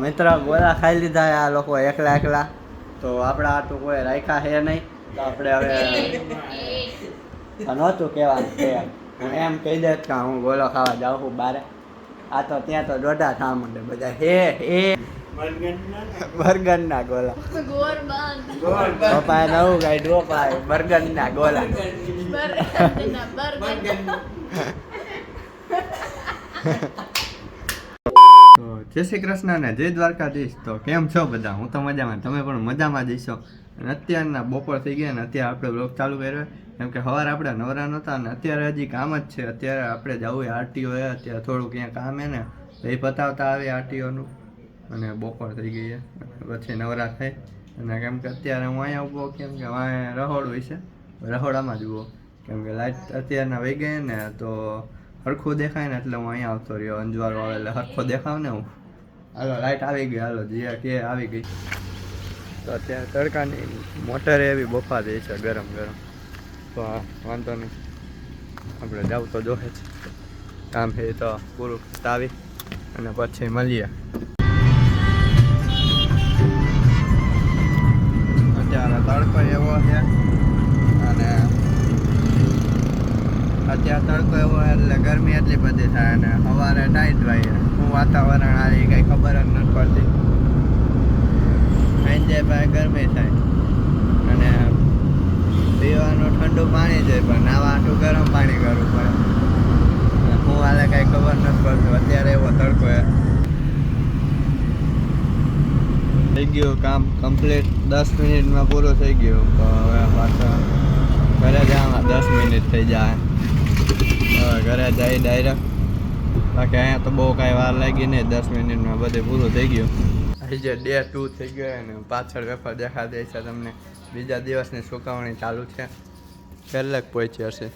મિત્ર ગોળા ખાઈ લીધા આ લોકો એકલા એકલા, તો આપણા આટલું કોઈ રાખ્યા હે નહીં, તો આપણે હવે નહોતું કહેવાનું છે. હું એમ કહી દે કે હું ગોળો ખાવા જાઉં છું બારે. આ તો ત્યાં તો દોઢા થવા માંડે બધા. બર્ગરના ગોળા પપ્પાએ નવું કાઢ્યું પાય બર્ગરના ગોળા. તો જય શ્રી કૃષ્ણ ને જય દ્વારકાધીશ. તો કેમ છો બધા? હું તો મજામાં, તમે પણ મજામાં જઈશો. અને અત્યારના બપોર થઈ ગયા ને અત્યારે આપણે બ્લોગ ચાલુ કર્યો, કેમ કે સવારે આપણે નવરા નહોતા અને અત્યારે હજી કામ જ છે. અત્યારે આપણે જવું આરટીઓ એ, અત્યારે થોડું ક્યાં કામ હે ને તો એ પતાવતા આવે આરટીઓનું. અને બપોર થઈ ગઈ છે પછી નવરા થઈ. અને કેમ કે અત્યારે હું અહીંયા ઊભો, કેમ કે અહીંયા રહોડું છે, રહોડામાં જ ઊભો, કેમ કે લાઇટ અત્યારના વહી ગઈ ને તો હરખું દેખાય ને એટલે હું અહીંયા આવતો રહ્યો. અંજવાળો આવે એટલે હરખો દેખાવ ને હું. હાલો લાઇટ આવી ગઈ, હાલો જીયા કે આવી ગઈ. તો અત્યારે તડકાની મોટરે એવી બફા દે છે ગરમ ગરમ. તો વાંધો નહીં, આપણે જવું તો જોહે જ. કામ છે તો પૂરું આવી અને પછી મળીએ. અત્યારે તડકો એવો છે અને અત્યારે તડકો એવો એટલે ગરમી એટલી બધી થાય અને સવારે ટાઈટ ભાઈ હું વાતાવરણ આવી કંઈ ખબર જ નથી પડતી. સાંજે ભાઈ ગરમી થાય અને પીવાનું ઠંડુ પાણી છે, પણ નાવાનું ગરમ પાણી કરવું પડે. હું હાલે કાંઈ ખબર નથી પડતું. અત્યારે એવો તડકો થઈ ગયું. કામ કમ્પ્લીટ 10 મિનિટમાં પૂરું થઈ ગયું. તો હવે પાછા ઘરે જવામાં 10 મિનિટ થઈ જાય. હવે ઘરે જઈ ડાયરેક્ટ. બાકી અહીંયા તો બહુ કાંઈ વાર લાગી નહીં, 10 મિનિટમાં બધું પૂરું થઈ ગયું. આજે ડે 2 થઈ ગયો અને પાછળ વેફર દેખાતી છે તમને. બીજા દિવસની સુકવણી ચાલુ છે. પહેલે જ પહોંચી હશે.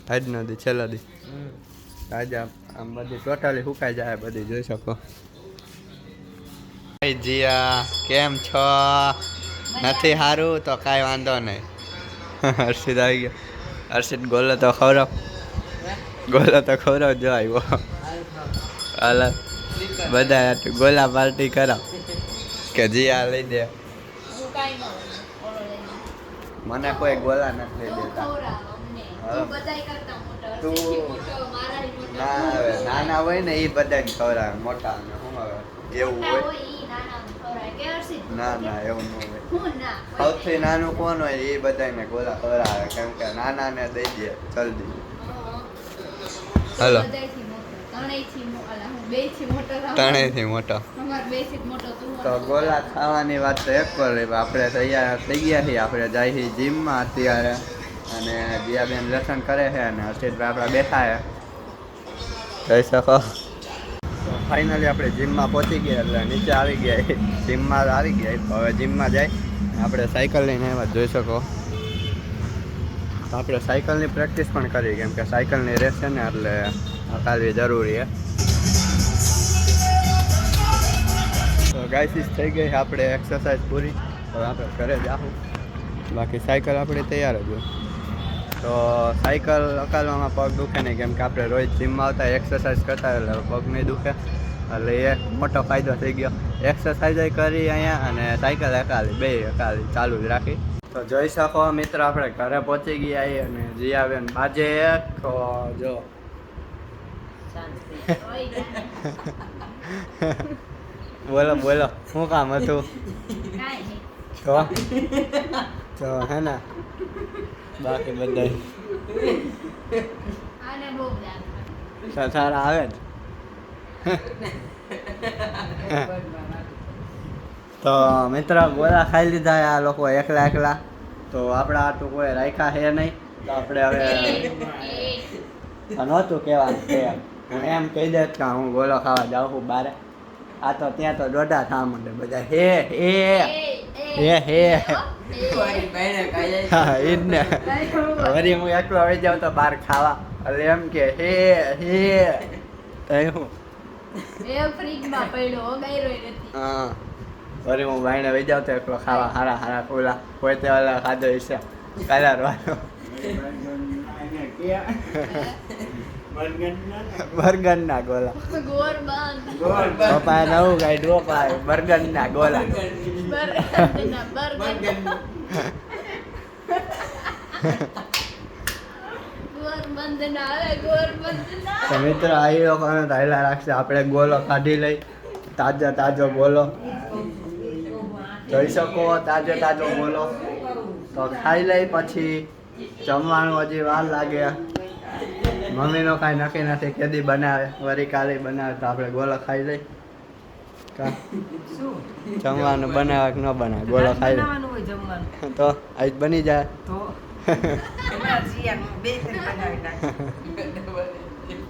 આજ નથી છેલ્લા દી. આજે આમ બધી ટોટલી સુકાઈ જાય, બધી જોઈ શકો. જીયા કેમ છો? નથી સારું તો કાંઈ વાંધો નહીં. હર્ષિત આવી ગયો. હર્ષિત ગોલો તો ખવડાવ, ગોલો તો ખવડાવ. જો આવ્યો હાલ બધા ગોલા પાર્ટી કરાવ કે જીયા લઈ દે. મને કોઈ ગોલા નથી લઈ દેતા. તું નાના હોય ને એ બધાને ખવડાવે, મોટા ને શું હવે એવું હોય? ના ના એવું ન હોય. સૌથી નાનું કોણ હોય એ બધાને ગોલા ખવડાવે, કેમ કે નાના ને દઈ દે જલ્દી. હલો ત્રણેયથી મોટો. તો ગોલા ખાવાની વાત તો એક પર રહી. આપણે તૈયાર થઈ ગયા છીએ, આપણે જાય છીએ જીમમાં અત્યારે. અને જીયાબેન લેસન કરે છે અને હર્ષિતભાઈ આપણા બેઠા છે, જોઈ શકો. ફાઇનલી આપણે જીમમાં પહોંચી ગયા, એટલે નીચે આવી ગયા. જીમમાં આવી ગયા, હવે જીમમાં જાય. આપણે સાયકલ લઈને એમાં જોઈ શકો. તો આપણે સાયકલની પ્રેક્ટિસ પણ કરી, કેમ કે સાયકલની રેસ છે ને એટલે કાલવી જરૂરી છે. તો ગાઈસીસ થઈ ગઈ આપણે એક્સરસાઇઝ પૂરી. હવે આપણે ઘરે જાઉં, બાકી સાયકલ આપણી તૈયાર જ હોય. તો સાયકલ અકાલવામાં પગ દુખે નહીં, કેમ કે આપણે રોજ જીમમાં આવતા એક્સરસાઇઝ કરતા એટલે પગ નહીં દુખે. એટલે એ મોટો ફાયદો થઈ ગયો. એક્સરસાઇઝ કરી અહીંયા અને સાયકલ અકાલી બે અકાલી ચાલુ જ રાખી. તો જોઈ શકો મિત્ર, આપણે ઘરે પહોંચી ગયા અને જીયાબેન બાજે તો જો બોલો બોલો શું કામ હતું? તો હે ને બાકી બધા સારા આવે જ. તો મિત્ર ગોળા ખાઈ લીધા આ લોકો એકલા એકલા, તો આપણા આટલું કોઈ રાખ્યા હે નહીં, તો આપણે હવે નહોતું કહેવાનું છે. હું એમ કહી દે કે હું ગોળો ખાવા જાઉં છું બારે. આ તો ત્યાં તો દોઢા થવા માંડે બધા. હે હા એ જ ને. વળી હું એકલો આવી જાઉં તો બહાર ખાવા, એટલે એમ કે હે હું હા વળી હું ભાઈને વહી જાઉં તો એકલો ખાવા. હારા હારા ખોલા કોઈ તે વાલા ખાધો હશે કલર વાળો. બર્ગરના ગોલા પપ્પાએ નવું કાઢ્યું પપ્પાએ બર્ગરના ગોલા તો મિત્રો આવી લોકોને ધાયલા રાખશે આપણે ગોલો કાઢી લઈ તાજો ગોલો જોઈ શકો તાજો ગોલો તો ખાઈ લઈ પછી જમવાનું હજી વાર લાગે મમ્મીનો કાંઈ નક્કી નથી કેદી બનાવે વળી કાલે બનાવે તો આપણે ગોલો ખાઈ લઈ જમવાનું બનાવે કે ન બનાવે ગોલો ખાઈ લઈ તો આજ બની જાય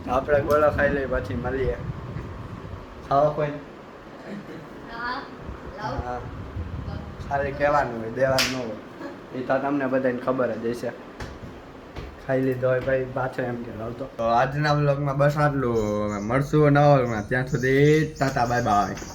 આપણે ગોળો ખાઈ લઈએ પછી મળીએ ખાવા કોઈ હા ખાલી કહેવાનું હોય દેવાનું ન હોય એ તો તમને બધાને ખબર જ હશે ખાઈ લીધો હોય ભાઈ પાછો એમ કે આવતો તો આજના વ્લોગમાં બસ આટલું મળશું નવા વ્લોગમાં ત્યાં સુધી ટાટા બાય બાય